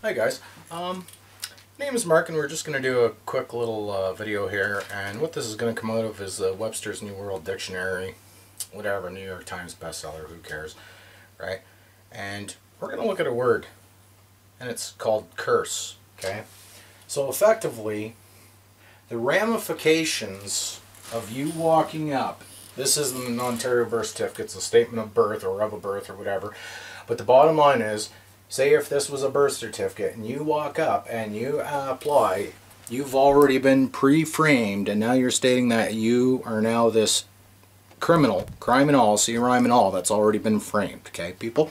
Hi guys, name is Mark and we're just going to do a quick little video here, and what this is going to come out of is Webster's New World Dictionary, whatever, New York Times bestseller, who cares, right? And we're going to look at a word, and it's called curse, okay? So effectively, the ramifications of you walking up, this isn't an Ontario birth certificate, it's a statement of birth or of a birth or whatever, but the bottom line is, say if this was a birth certificate and you walk up and you apply, you've already been pre-framed, and now you're stating that you are now this criminal, crime and all, see rhyme and all, that's already been framed, okay people?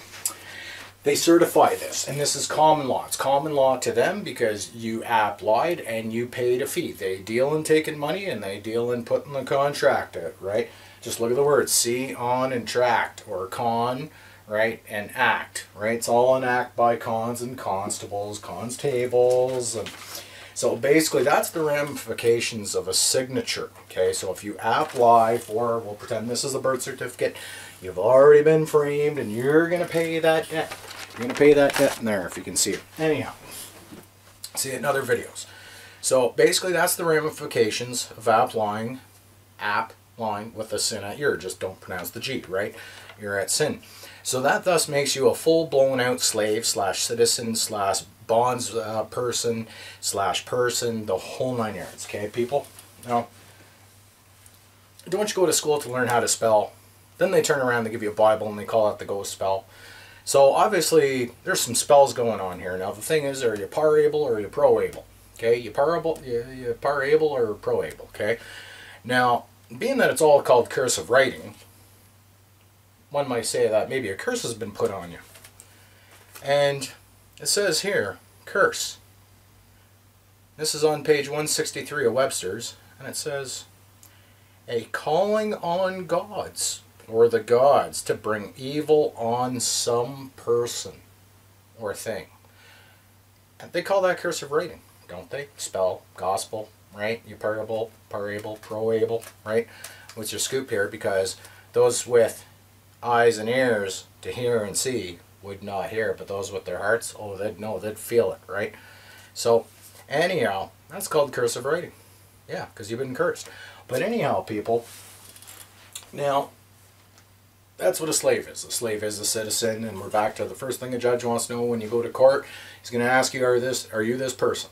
They certify this, and this is common law. It's common law to them because you applied and you paid a fee. They deal in taking money and they deal in putting the contract out, right? Just look at the words, see, on, and tract, or con, right, and act, right? It's all an act by cons and constables, constables, and so basically that's the ramifications of a signature, okay? So if you apply for, we'll pretend this is a birth certificate, you've already been framed and you're going to pay that debt. You're going to pay that debt in there if you can see it. Anyhow, see it in other videos. So basically that's the ramifications of applying with a sin at your, just don't pronounce the G, right? You're at sin. So that thus makes you a full blown out slave slash citizen slash bonds person slash person, the whole nine yards, okay people? Now, don't you go to school to learn how to spell, then they turn around, they give you a Bible and they call it the Go Spell. So obviously there's some spells going on here. Now the thing is, are you par-able or are you pro-able? Okay, you par-able or pro-able, okay? Now, being that it's all called cursive writing, one might say that maybe a curse has been put on you. And it says here, curse. This is on page 163 of Webster's, and it says, a calling on gods, or the gods, to bring evil on some person or thing. And they call that cursive writing, don't they? Spell, gospel, right? You par-able, pro-able, right? What's your scoop here? Because those with eyes and ears to hear and see would not hear, but those with their hearts, oh, they'd know, they'd feel it, right? So anyhow, that's called cursive writing. Yeah, because you've been cursed. But anyhow, people, now that's what a slave is. A slave is a citizen, and we're back to the first thing a judge wants to know when you go to court. He's going to ask you, are you this person?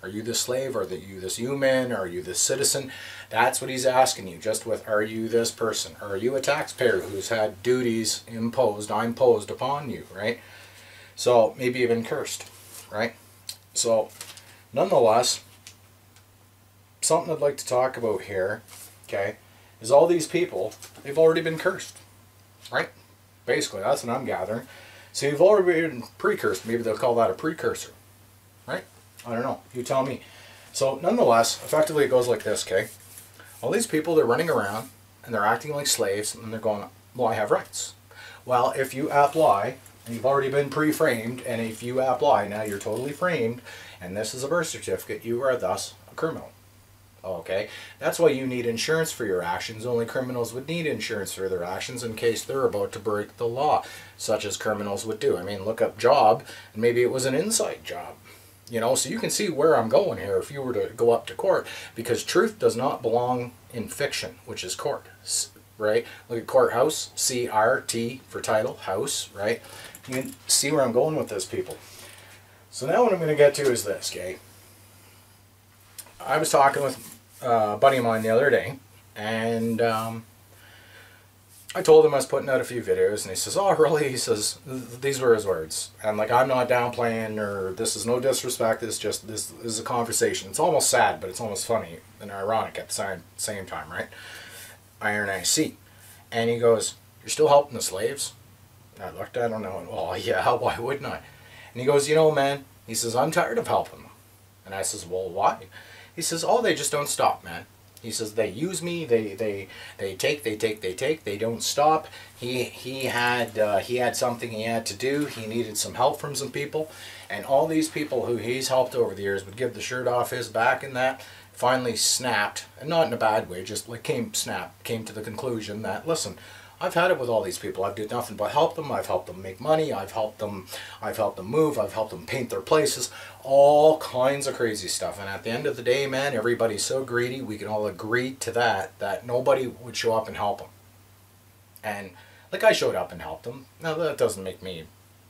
Are you this slave? Are you this human? Are you this citizen? That's what he's asking you, just with, are you this person? Are you a taxpayer who's had duties imposed upon you, right? So maybe you've been cursed, right? So nonetheless, something I'd like to talk about here, okay, is all these people, they've already been cursed, right? Basically, that's what I'm gathering. So you've already been pre-cursed. Maybe they'll call that a precursor, right? I don't know. You tell me. So nonetheless, effectively it goes like this, okay? All these people, they're running around and they're acting like slaves, and they're going, well, I have rights. Well, if you apply, and you've already been pre-framed, and if you apply, now you're totally framed, and this is a birth certificate, you are thus a criminal. Okay? That's why you need insurance for your actions. Only criminals would need insurance for their actions in case they're about to break the law, such as criminals would do. I mean, look up job, and maybe it was an inside job. You know, so you can see where I'm going here if you were to go up to court, because truth does not belong in fiction, which is court, right? Look at courthouse, C-R-T for title, house, right? You can see where I'm going with this, people. So now what I'm going to get to is this, okay? I was talking with a buddy of mine the other day, and I told him I was putting out a few videos, and he says, oh really? He says, these were his words. And like, I'm not downplaying, or this is no disrespect, it's just, this is a conversation. It's almost sad, but it's almost funny and ironic at the same time, right? Iron I see. And he goes, you're still helping the slaves? And I looked at him and I went, well yeah, why wouldn't I? And he goes, you know man, he says, I'm tired of helping them. And I says, well why? He says, oh, they just don't stop, man. He says, they use me, they take, they don't stop. He had something he had to do, he needed some help from some people, and all these people who he's helped over the years would give the shirt off his back, and that finally snapped, and not in a bad way, just like came to the conclusion that, listen, I've had it with all these people. I've did nothing but help them. I've helped them make money. I've helped them move. I've helped them paint their places. All kinds of crazy stuff. And at the end of the day, man, everybody's so greedy. We can all agree to that nobody would show up and help them. And like, I showed up and helped them. Now that doesn't make me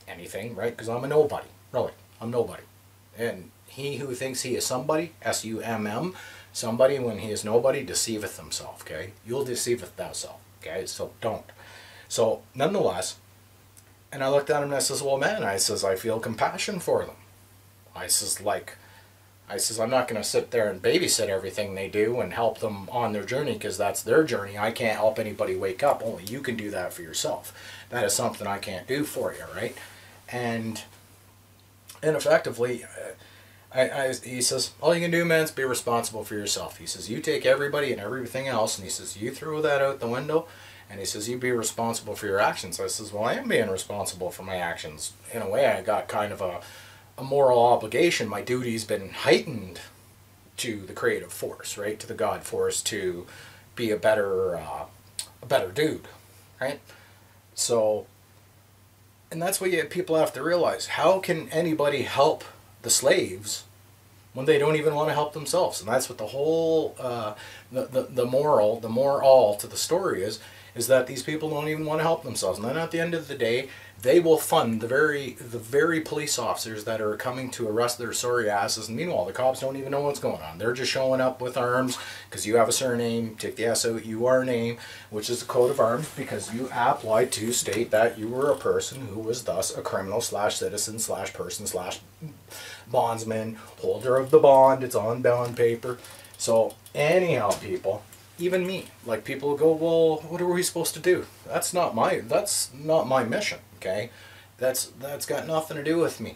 anything, right? Because I'm a nobody. Really, I'm nobody. And he who thinks he is somebody, S-U-M-M, somebody when he is nobody, deceiveth himself, okay? You'll deceiveth thyself, okay? So don't. So, nonetheless, and I looked at him and I says, well, man, I says, I feel compassion for them. I says, I'm not going to sit there and babysit everything they do and help them on their journey, because that's their journey. I can't help anybody wake up. Only you can do that for yourself. That is something I can't do for you, right? And effectively, he says, all you can do, man, is be responsible for yourself. He says, you take everybody and everything else, and he says, you throw that out the window, and he says, you be responsible for your actions. I says, well, I am being responsible for my actions. In a way, I got kind of a moral obligation. My duty's been heightened to the creative force, right? To the God force, to be a better dude, right? So, and that's what people have to realize. How can anybody help the slaves when they don't even want to help themselves? And that's what the whole the moral to the story is that these people don't even want to help themselves. And then at the end of the day, they will fund the very police officers that are coming to arrest their sorry asses. And meanwhile, the cops don't even know what's going on. They're just showing up with arms because you have a surname. Take the S out, you are a name, which is a coat of arms, because you applied to state that you were a person who was thus a criminal / citizen / person / bondsman, holder of the bond. It's on bond paper. So anyhow, people, even me, like, people go, well, what are we supposed to do? That's not my mission, okay? That's got nothing to do with me.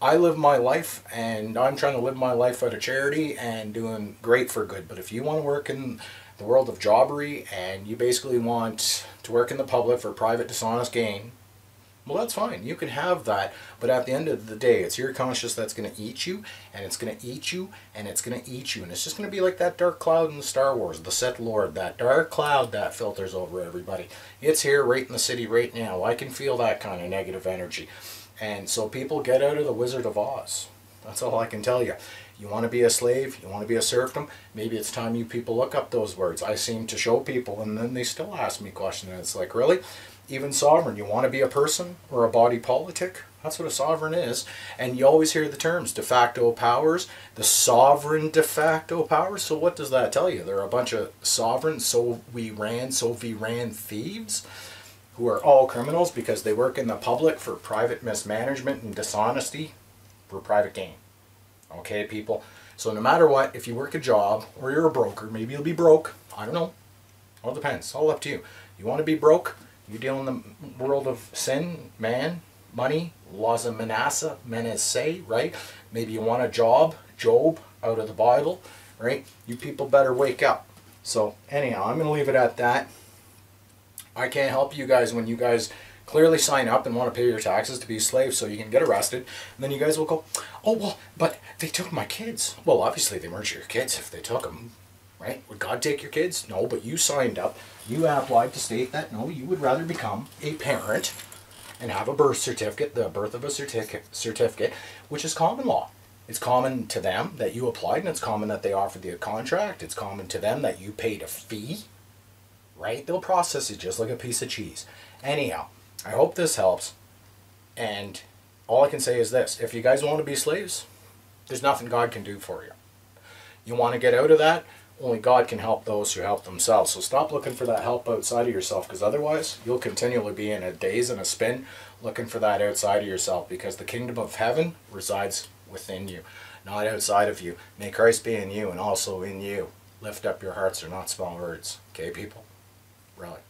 I live my life, and I'm trying to live my life out of charity and doing great for good. But if you want to work in the world of jobbery and you basically want to work in the public for private dishonest gain, well, that's fine. You can have that, but at the end of the day, it's your conscience that's going to eat you, and it's going to eat you, and it's going to eat you, and it's just going to be like that dark cloud in the Star Wars, the Sith Lord, that dark cloud that filters over everybody. It's here right in the city right now. I can feel that kind of negative energy. And so people, get out of the Wizard of Oz. That's all I can tell you. You want to be a slave, you want to be a serfdom, maybe it's time you people look up those words. I seem to show people, and then they still ask me questions, and it's like, really? Even sovereign, you want to be a person or a body politic? That's what a sovereign is. And you always hear the terms de facto powers, the sovereign de facto powers. So what does that tell you? There are a bunch of sovereign, so we ran thieves who are all criminals because they work in the public for private mismanagement and dishonesty for private gain. Okay, people? So no matter what, if you work a job or you're a broker, maybe you'll be broke. I don't know. All depends. It's all up to you. You want to be broke? You deal in the world of sin, man, money, laws of Manasseh, Manasseh, right? Maybe you want a job, Job, out of the Bible, right? You people better wake up. So anyhow, I'm going to leave it at that. I can't help you guys when you guys clearly sign up and want to pay your taxes to be slaves so you can get arrested. And then you guys will go, oh, well, but they took my kids. Well, obviously they weren't your kids if they took them. Right? Would God take your kids? No, but you signed up. You applied to state that, no, you would rather become a parent and have a birth certificate, the birth of a certificate, which is common law. It's common to them that you applied, and it's common that they offered you a contract. It's common to them that you paid a fee, right? They'll process it just like a piece of cheese. Anyhow, I hope this helps. And all I can say is this. If you guys want to be slaves, there's nothing God can do for you. You want to get out of that? Only God can help those who help themselves. So stop looking for that help outside of yourself, because otherwise you'll continually be in a daze and a spin looking for that outside of yourself, because the kingdom of heaven resides within you, not outside of you. May Christ be in you and also in you. Lift up your hearts, are not small words. Okay, people? Really.